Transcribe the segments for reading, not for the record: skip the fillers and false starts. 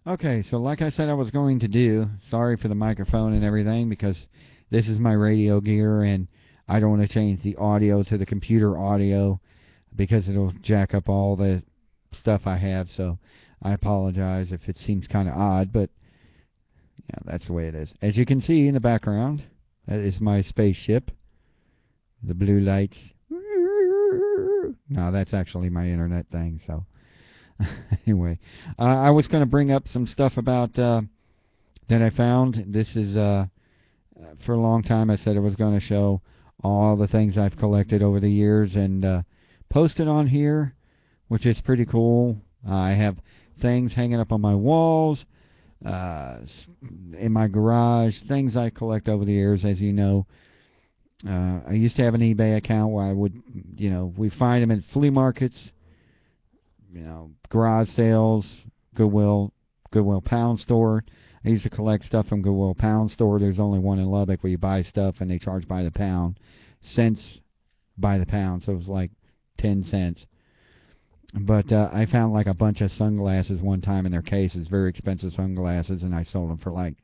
Okay, so like I said I was going to do, sorry for the microphone and everything because this is my radio gear and I don't want to change the audio to the computer audio because it'll jack up all the stuff I have, so I apologize if it seems kind of odd, but yeah, that's the way it is. As you can see in the background, that is my spaceship. The blue lights. No, that's actually my internet thing, so anyway, I was going to bring up some stuff about that I found. This is for a long time I said I was going to show all the things I've collected over the years and post it on here, which is pretty cool. I have things hanging up on my walls, uh, in my garage, things I collect over the years, as you know. I used to have an eBay account where I would, we find them at flea markets, garage sales, Goodwill, Goodwill Pound Store. I used to collect stuff from Goodwill Pound Store. There's only one in Lubbock where you buy stuff and they charge by the pound, cents by the pound, so it was like 10 cents. But I found like a bunch of sunglasses one time in their cases, very expensive sunglasses, and I sold them for like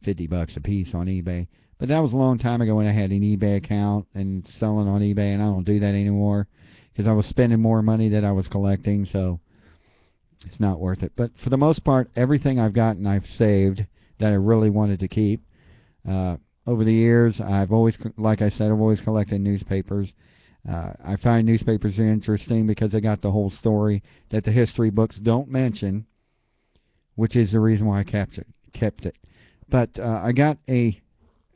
$50 a piece on eBay. But that was a long time ago when I had an eBay account and selling on eBay, and I don't do that anymore because I was spending more money than I was collecting, so it's not worth it. But for the most part, everything I've gotten, I've saved that I really wanted to keep. Uh, Over the years, I've always, like I said, I've always collected newspapers. I find newspapers are interesting because they got the whole story that the history books don't mention, which is the reason why I kept it. But I got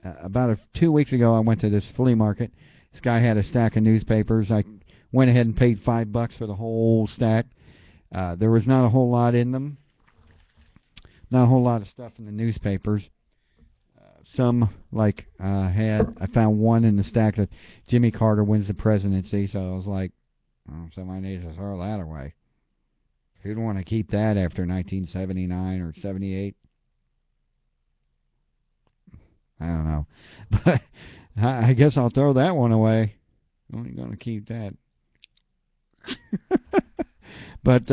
about 2 weeks ago. I went to this flea market. This guy had a stack of newspapers. I went ahead and paid $5 for the whole stack. There was not a whole lot in them, not a whole lot of stuff in the newspapers. Some like I found one in the stack that Jimmy Carter wins the presidency, so I was like, oh, somebody needs to throw that away. Who'd want to keep that after 1979 or 78? I don't know, but I guess I'll throw that one away. I'm only going to keep that. But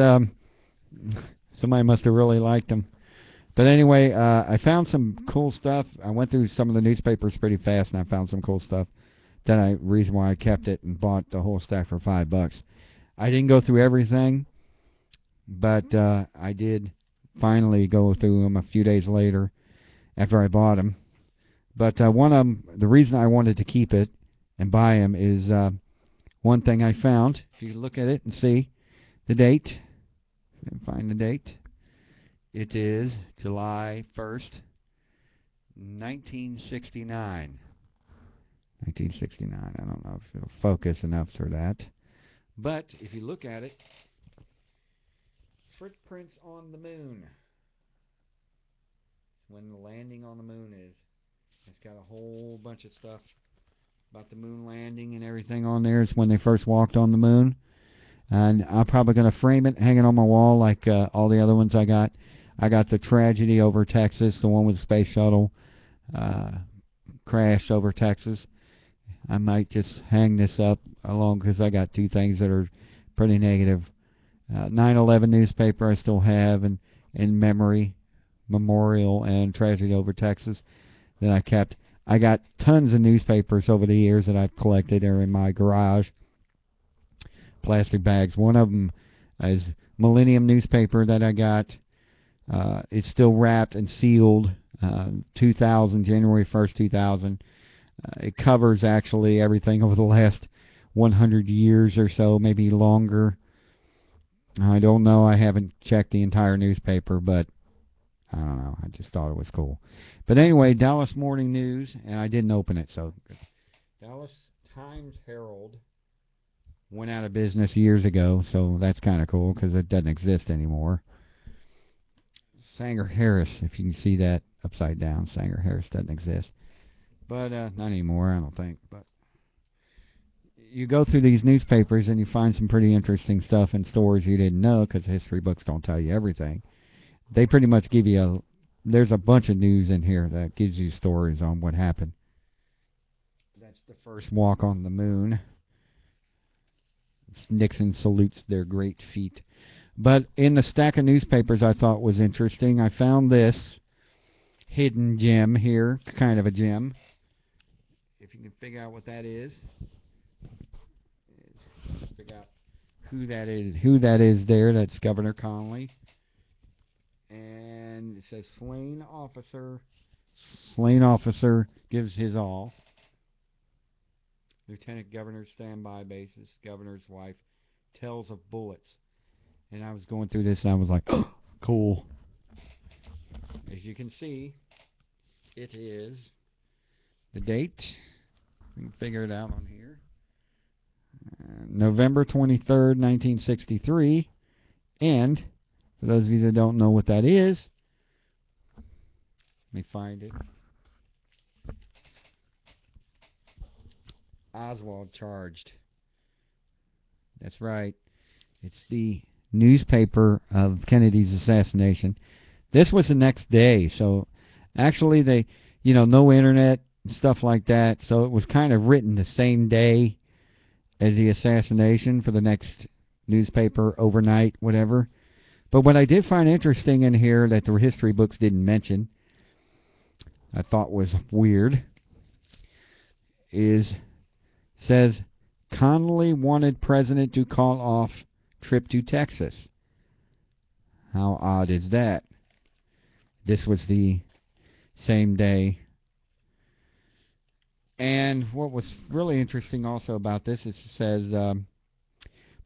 somebody must have really liked them. But anyway, I found some cool stuff. I went through some of the newspapers pretty fast, and I found some cool stuff. Reason why I kept it and bought the whole stack for $5. I didn't go through everything, but I did finally go through them a few days later after I bought them. But one of them, the reason I wanted to keep it and buy them is one thing I found. If you look at it and see the date, find the date. It is July 1st, 1969. 1969. I don't know if it'll focus enough for that. But if you look at it, footprints on the moon. When the landing on the moon is. It's got a whole bunch of stuff about the moon landing and everything on there. It's when they first walked on the moon. And I'm probably going to frame it, hang it on my wall like all the other ones I got. I got the tragedy over Texas, the one with the space shuttle uh, crashed over Texas. I might just hang this up along because I got two things that are pretty negative. 9/11 newspaper I still have and in memory, memorial and tragedy over Texas that I kept. I got tons of newspapers over the years that I've collected. They're in my garage, plastic bags. One of them is Millennium newspaper that I got. It's still wrapped and sealed. 2000, January 1st, 2000. It covers actually everything over the last 100 years or so, maybe longer. I don't know. I haven't checked the entire newspaper, but I don't know. I just thought it was cool. But anyway, Dallas Morning News, and I didn't open it, so Dallas Times-Herald went out of business years ago, so that's kind of cool because it doesn't exist anymore. Sanger Harris, if you can see that upside down, Sanger Harris doesn't exist. But not anymore, I don't think. But you go through these newspapers and you find some pretty interesting stuff and stories you didn't know because history books don't tell you everything. They pretty much give you there's a bunch of news in here that gives you stories on what happened. That's the first walk on the moon. Nixon salutes their great feat. But in the stack of newspapers I thought was interesting, I found this hidden gem here, kind of a gem. If you can figure out what that is, figure out who that is. Who that is there? That's Governor Connolly. And it says slain officer. Slain officer gives his all. Lieutenant Governor standby basis. Governor's wife tells of bullets. And I was going through this and I was like, oh, cool. As you can see, it is the date. We can figure it out on here. November 23rd, 1963. And for those of you that don't know what that is, let me find it. Oswald charged. That's right. It's the newspaper of Kennedy's assassination. This was the next day, so actually they, no internet and stuff like that, so it was kind of written the same day as the assassination for the next newspaper, overnight, whatever. But what I did find interesting in here that the history books didn't mention, I thought was weird, says Connolly wanted president to call off trip to Texas. How odd is that? This was the same day. And what was really interesting also about this is it says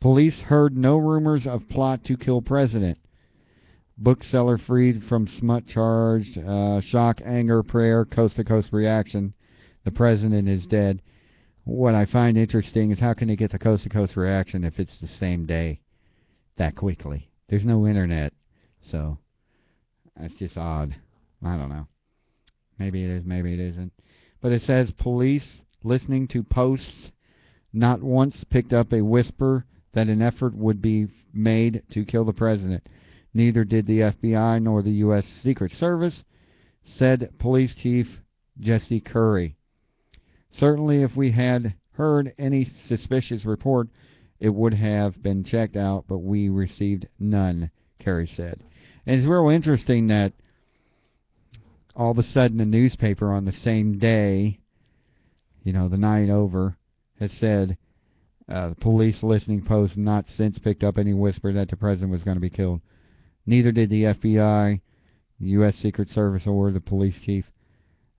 police heard no rumors of plot to kill president. Bookseller freed from smut charged. Shock, anger, prayer, coast-to-coast reaction. The president is dead. What I find interesting is how can they get the coast-to-coast reaction if it's the same day that quickly? There's no internet, so that's just odd. I don't know. Maybe it is, maybe it isn't. But it says police listening to posts not once picked up a whisper that an effort would be made to kill the president. Neither did the FBI nor the U.S. Secret Service, said Police Chief Jesse Curry. Certainly if we had heard any suspicious report, it would have been checked out, but we received none, Curry said. And it's real interesting that all of a sudden the newspaper on the same day, the night over, has said the police listening post not since picked up any whisper that the president was going to be killed. Neither did the FBI, the U.S. Secret Service, or the police chief.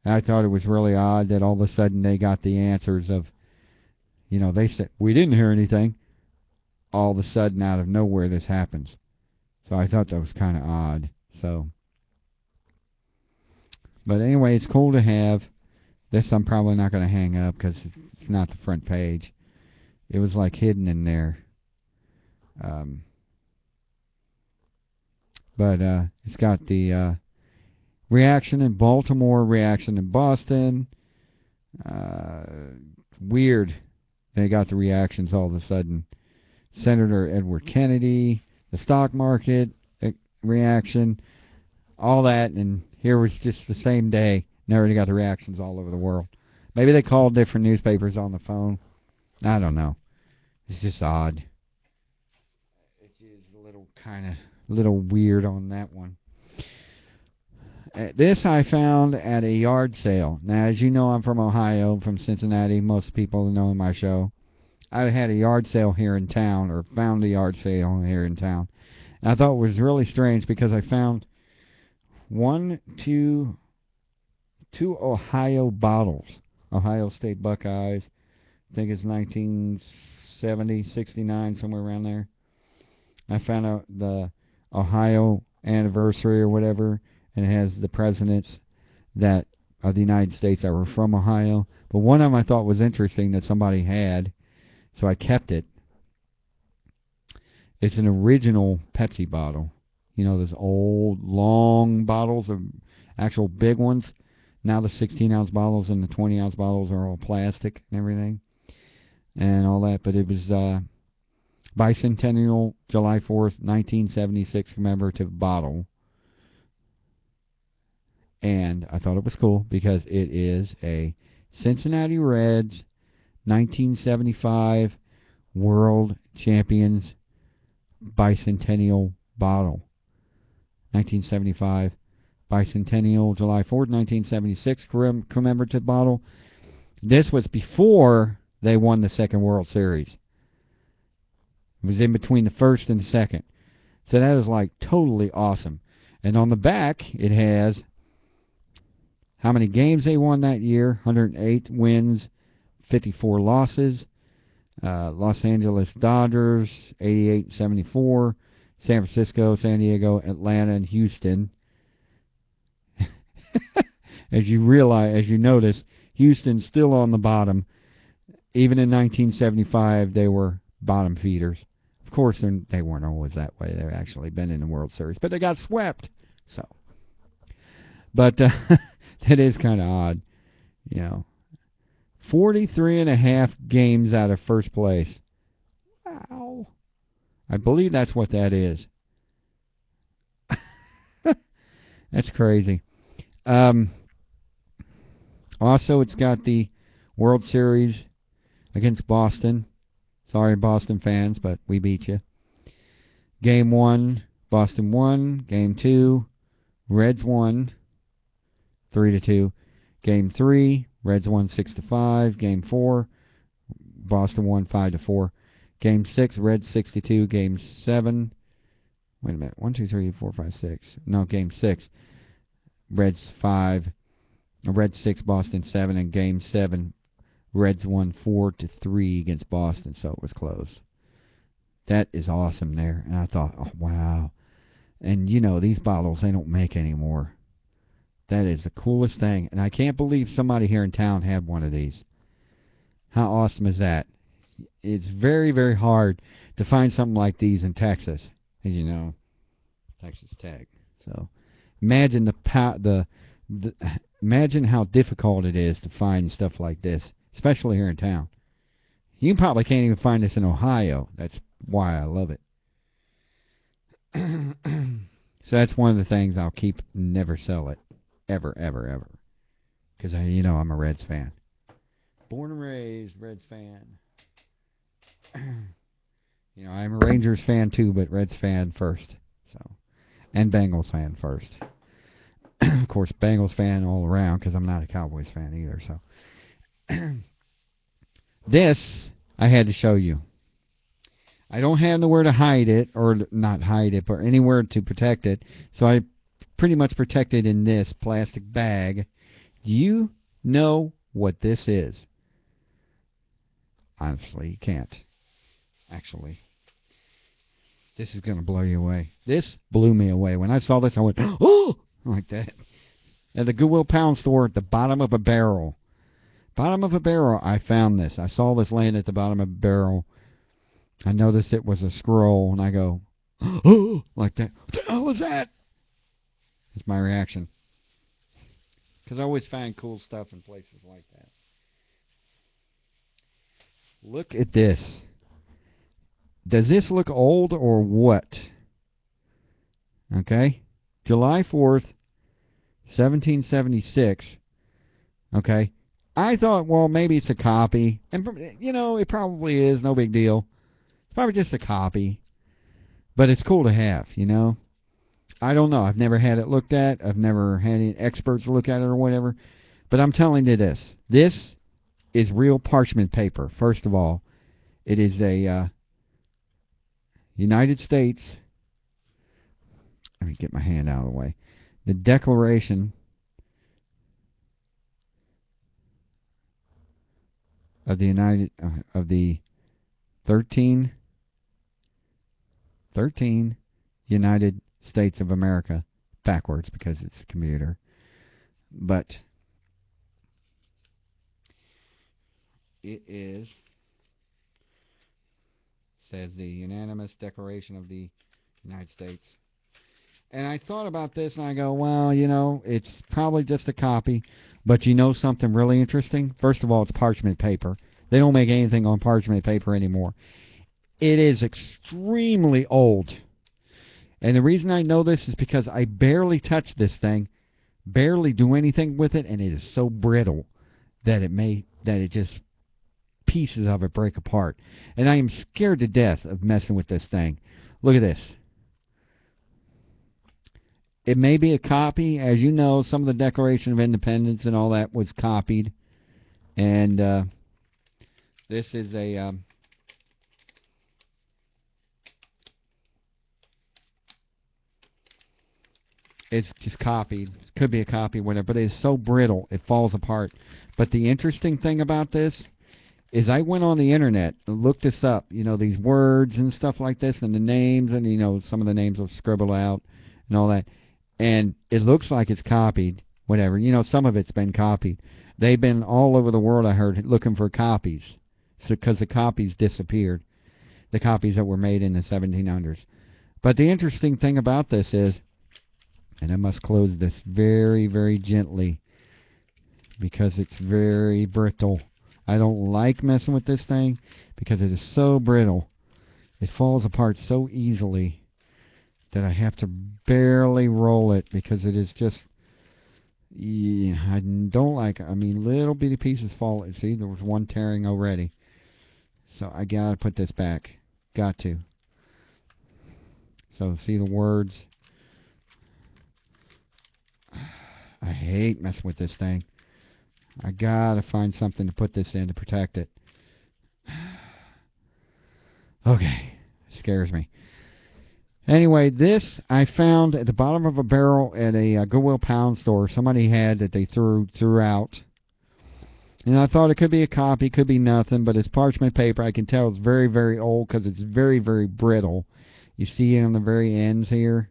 I thought it was really odd that all of a sudden they got the answers of, they said, we didn't hear anything. All of a sudden, out of nowhere, this happens. So I thought that was kind of odd. But anyway, it's cool to have. This I'm probably not going to hang up because it's not the front page. It was like hidden in there. But it's got the reaction in Baltimore, reaction in Boston. Weird. They got the reactions all of a sudden. Senator Edward Kennedy, the stock market reaction, all that, and here was just the same day. And already got the reactions all over the world. Maybe they called different newspapers on the phone. I don't know. It's just odd. It is a little weird on that one. This I found at a yard sale. Now, as you know, I'm from Ohio, from Cincinnati. Most people know my show. I had a yard sale here in town, or found a yard sale here in town. And I thought it was really strange because I found two Ohio bottles. Ohio State Buckeyes. I think it's 1970, 69, somewhere around there. I found out the Ohio anniversary or whatever, and it has the presidents that of the United States that were from Ohio. But one of them I thought was interesting that somebody had, so I kept it. It's an original Pepsi bottle. Those old, long bottles of actual big ones. Now the 16-ounce bottles and the 20-ounce bottles are all plastic and everything and all that. But it was Bicentennial July 4th, 1976 commemorative bottle. And I thought it was cool because it is a Cincinnati Reds 1975 World Champions bicentennial bottle. 1975 bicentennial, July 4th, 1976 commemorative bottle. This was before they won the second World Series. It was in between the first and the second. So that is like totally awesome. And on the back, it has how many games they won that year. 108 wins, 54 losses. Los Angeles Dodgers, 88-74. San Francisco, San Diego, Atlanta, and Houston. As you notice, Houston's still on the bottom. Even in 1975, they were bottom feeders. Of course, they weren't always that way. They've actually been in the World Series, but they got swept. So, but that is kind of odd, 43.5 games out of first place. Wow. I believe that's what that is. That's crazy. Also, it's got the World Series against Boston. Sorry, Boston fans, but we beat you. Game 1, Boston won. Game 2, Reds won 3-2. Game 3, Reds won 6-5. Game 4, Boston won 5-4. Game 6, Reds 62. Game 7, wait a minute, 1, 2, 3, 4, 5, 6. No, Game 6, Reds 5. Reds 6, Boston 7. And Game 7, Reds won 4-3 against Boston, so it was close. That is awesome there. And I thought, oh, wow. And, these bottles, they don't make anymore. That is the coolest thing. And I can't believe somebody here in town had one of these. How awesome is that? It's very, very hard to find something like these in Texas. As you know, Texas Tech. So imagine imagine how difficult it is to find stuff like this, especially here in town. You probably can't even find this in Ohio. That's why I love it. So that's one of the things I'll keep, never sell it. Ever, ever, ever. Because, I'm a Reds fan. Born and raised Reds fan. I'm a Rangers fan too, but Reds fan first. So, and Bengals fan first. Of course, Bengals fan all around because I'm not a Cowboys fan either. So, this I had to show you. I don't have nowhere to hide it, or not hide it, but anywhere to protect it. So I pretty much protect it in this plastic bag. Do you know what this is? Honestly, you can't. Actually, this is going to blow you away. This blew me away. When I saw this, I went, oh, like that. At the Goodwill Pound Store, at the bottom of a barrel. Bottom of a barrel, I found this. I saw this laying at the bottom of a barrel. I noticed it was a scroll, and I go, oh, like that. What the hell was that? That's my reaction. Because I always find cool stuff in places like that. Look at this. Does this look old or what? Okay. July 4th, 1776. Okay. I thought, well, maybe it's a copy. And, it probably is. No big deal. It's probably just a copy. But it's cool to have, I don't know. I've never had it looked at. I've never had any experts look at it or whatever. But I'm telling you this. This is real parchment paper. First of all, it is a United States. Let me get my hand out of the way. The Declaration of the of the 13 United States of America, backwards because it's a computer. But it says the unanimous Declaration of the United States. And I thought about this and I go, well, it's probably just a copy. But something really interesting? First of all, it's parchment paper. They don't make anything on parchment paper anymore. It is extremely old. And the reason I know this is because I barely touch this thing, barely do anything with it, and it is so brittle that it just, pieces of it break apart. And I am scared to death of messing with this thing. Look at this. It may be a copy. As you know, some of the Declaration of Independence and all that was copied. And this is a... it's just copied. Could be a copy, whatever. But it's so brittle, it falls apart. But the interesting thing about this is I went on the internet and looked this up. You know, these words and stuff like this, and the names, and, you know, some of the names are scribbled out and all that. And it looks like it's copied, whatever. You know, some of it's been copied. They've been all over the world, I heard, looking for copies. Because the copies disappeared. The copies that were made in the 1700s. But the interesting thing about this is, and I must close this very, very gently because it's very brittle. I don't like messing with this thing because it is so brittle. It falls apart so easily that I have to barely roll it because it is just... yeah, I don't like it. I mean, little bitty pieces fall. See, there was one tearing already. So I gotta put this back. Got to. So see the words. I hate messing with this thing. I gotta find something to put this in to protect it. Okay. Scares me. Anyway, this I found at the bottom of a barrel at a Goodwill pound store. Somebody had that they threw out. And I thought it could be a copy, could be nothing, but it's parchment paper. I can tell it's very, very old because it's very, very brittle. You see it on the very ends here.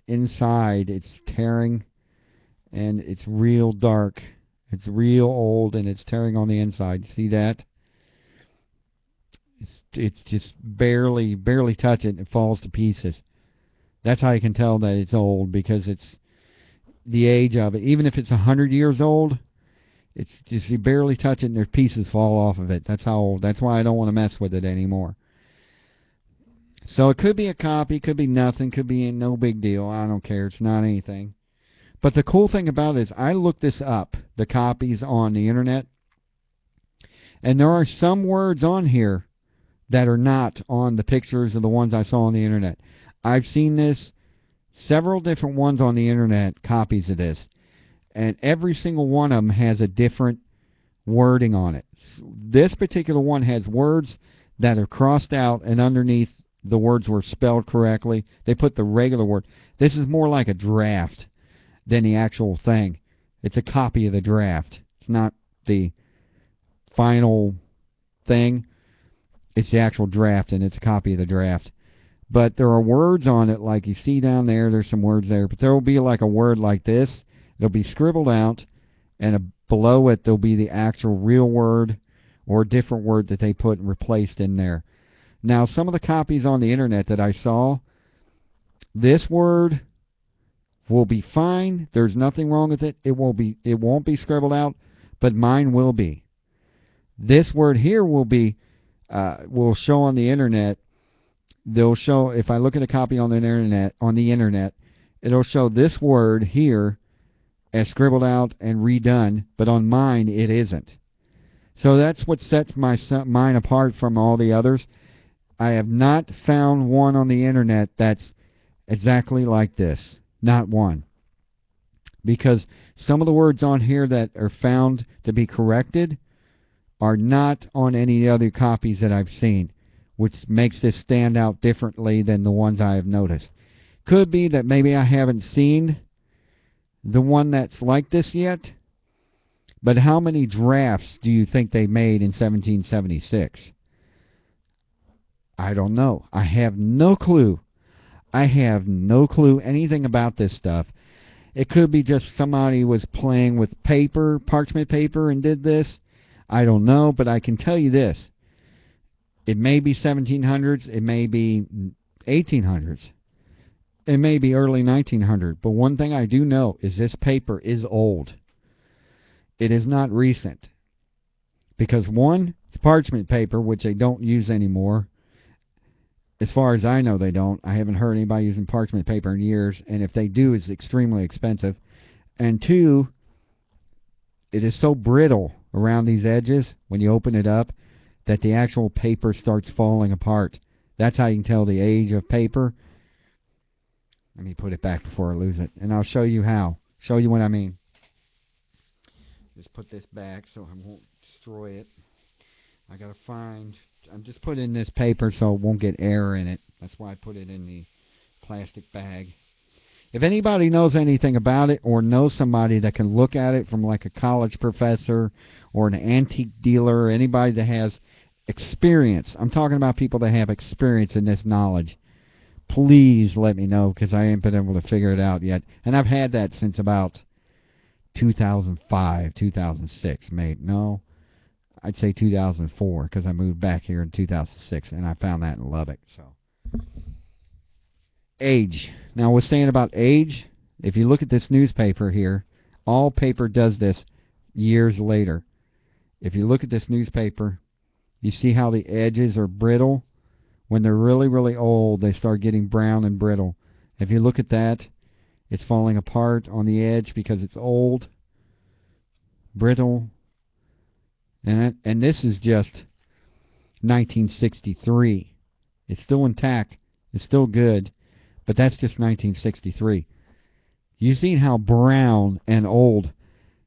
Inside, it's tearing, and it's real dark. It's real old, and it's tearing on the inside. See that? It's just barely touch it, and it falls to pieces. That's how you can tell that it's old, because it's the age of it. Even if it's 100 years old, it's just you barely touch it, and their pieces fall off of it. That's how old. That's why I don't want to mess with it anymore. So it could be a copy, could be nothing, could be no big deal. I don't care. It's not anything. But the cool thing about it is I looked this up, the copies on the internet, and there are some words on here that are not on the pictures of the ones I saw on the internet. I've seen this, several different ones on the internet, copies of this, and every single one of them has a different wording on it. This particular one has words that are crossed out, and underneath the words were spelled correctly. They put the regular word. This is more like a draft than the actual thing. It's a copy of the draft. It's not the final thing. It's the actual draft, and it's a copy of the draft. But there are words on it, like you see down there. There's some words there. But there will be like a word like this. It'll be scribbled out, and below it there'll be the actual real word or a different word that they put and replaced in there. Now, some of the copies on the internet that I saw, this word will be fine. There's nothing wrong with it. It won't be scribbled out, but mine will be. This word here will show on the internet. They'll show, if I look at a copy on the internet, it'll show this word here as scribbled out and redone, but on mine it isn't. So that's what sets mine apart from all the others. I have not found one on the internet that's exactly like this. Not one. Because some of the words on here that are found to be corrected are not on any other copies that I've seen, which makes this stand out differently than the ones I have noticed. Could be that maybe I haven't seen the one that's like this yet, but how many drafts do you think they made in 1776? I don't know. I have no clue. I have no clue anything about this stuff. It could be just somebody was playing with paper, parchment paper, and did this. I don't know, but I can tell you this. It may be 1700s. It may be 1800s. It may be early 1900. But one thing I do know is this paper is old. It is not recent. Because one, it's parchment paper, which they don't use anymore. As far as I know, they don't. I haven't heard anybody using parchment paper in years, and if they do, it's extremely expensive. And two, it is so brittle around these edges when you open it up that the actual paper starts falling apart. That's how you can tell the age of paper. Let me put it back before I lose it, and I'll show you how. Show you what I mean. Just put this back so I won't destroy it. I gotta find. I'm just putting this paper so it won't get air in it. That's why I put it in the plastic bag. If anybody knows anything about it or knows somebody that can look at it from like a college professor or an antique dealer or anybody that has experience, I'm talking about people that have experience in this knowledge, please let me know because I ain't been able to figure it out yet. And I've had that since about 2005, 2006, mate. No, I'd say 2004 because I moved back here in 2006 and I found that in Lubbock. So, age. Now, we're saying about age. If you look at this newspaper here, all paper does this years later. If you look at this newspaper, you see how the edges are brittle. When they're really, really old, they start getting brown and brittle. If you look at that, it's falling apart on the edge because it's old, brittle, and this is just 1963. It's still intact. It's still good, but that's just 1963. You seen how brown and old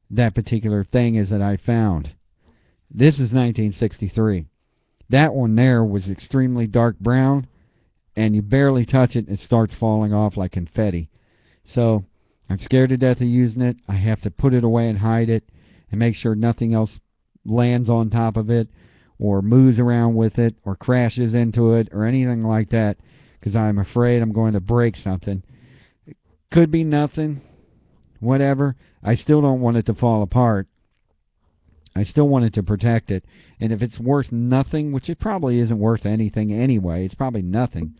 that particular thing is that I found. This is 1963. That one there was extremely dark brown, and you barely touch it, and it starts falling off like confetti. So I'm scared to death of using it. I have to put it away and hide it and make sure nothing else lands on top of it or moves around with it or crashes into it or anything like that because I'm afraid I'm going to break something. It could be nothing, whatever. I still don't want it to fall apart. I still wanted to protect it. And if it's worth nothing, which it probably isn't worth anything anyway, it's probably nothing.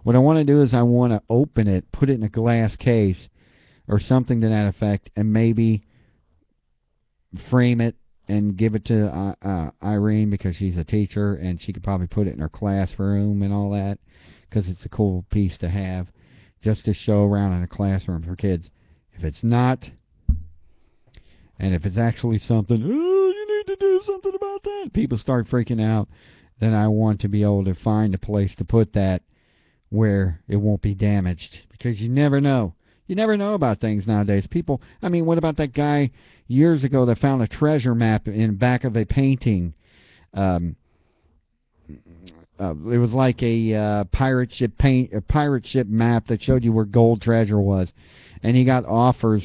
What I want to do is I want to open it, put it in a glass case or something to that effect, and maybe frame it and give it to Irene because she's a teacher and she could probably put it in her classroom and all that because it's a cool piece to have just to show around in a classroom for kids. If it's not, and if it's actually something, oh, you need to do something about that, people start freaking out, then I want to be able to find a place to put that where it won't be damaged. Because you never know. You never know about things nowadays. People, I mean, what about that guy years ago that found a treasure map in the back of a painting? It was like a pirate ship map that showed you where gold treasure was. And he got offers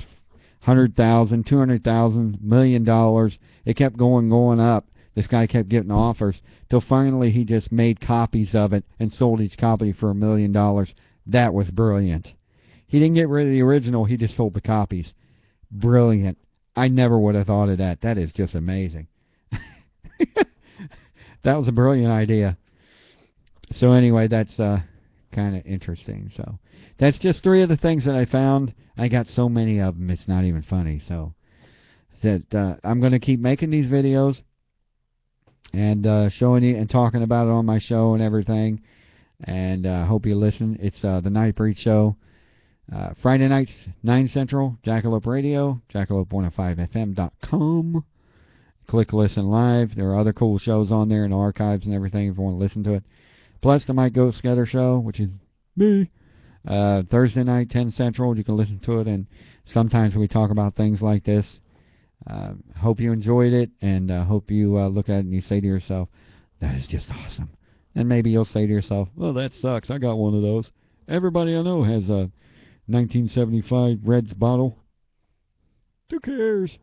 $100,000, $200,000, $1 million. It kept going up. This guy kept getting offers till finally he just made copies of it and sold each copy for $1 million. That was brilliant. He didn't get rid of the original. He just sold the copies. Brilliant. I never would have thought of that. That is just amazing. That was a brilliant idea. So anyway, that's kind of interesting. So that's just 3 of the things that I found. I got so many of them, it's not even funny. So that I'm going to keep making these videos and showing you and talking about it on my show and everything. And hope you listen. It's the Night Breed Show. Friday nights, 9 Central, Jackalope Radio, jackalope105fm.com. Click Listen Live. There are other cool shows on there and archives and everything if you want to listen to it. Plus the Mike Goat Together Show, which is me. Thursday night, 10 Central. You can listen to it, and sometimes we talk about things like this. Hope you enjoyed it, and hope you look at it and you say to yourself, that is just awesome. And maybe you'll say to yourself, well, that sucks. I got one of those. Everybody I know has a 1975 Reds bottle. Who cares?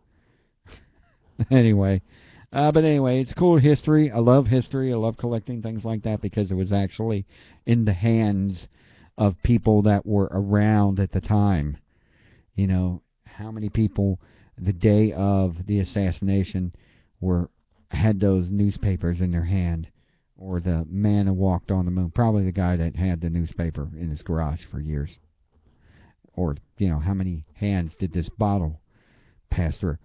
Anyway. But anyway, it's cool history. I love history. I love collecting things like that because it was actually in the hands of people that were around at the time. You know, how many people the day of the assassination had those newspapers in their hand, or the man who walked on the moon, probably the guy that had the newspaper in his garage for years. Or, you know, how many hands did this bottle pass through?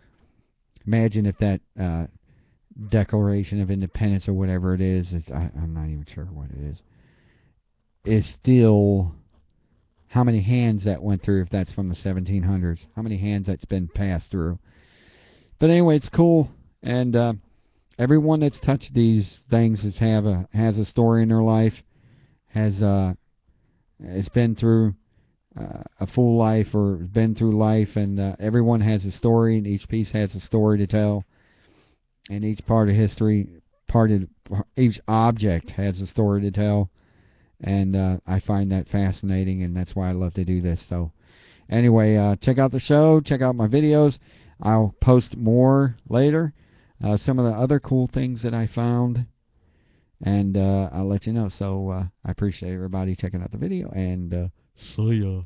Imagine if that Declaration of Independence or whatever it is, I'm not even sure what it is still, how many hands that went through if that's from the 1700s. How many hands that's been passed through. But anyway, it's cool. And everyone that's touched these things has a story in their life, has been through a full life or been through life, and everyone has a story, and each piece has a story to tell, and each part of history, each object has a story to tell, and I find that fascinating, and that's why I love to do this. So anyway, check out the show, check out my videos. I'll post more later, some of the other cool things that I found, and I'll let you know. So I appreciate everybody checking out the video, and see ya.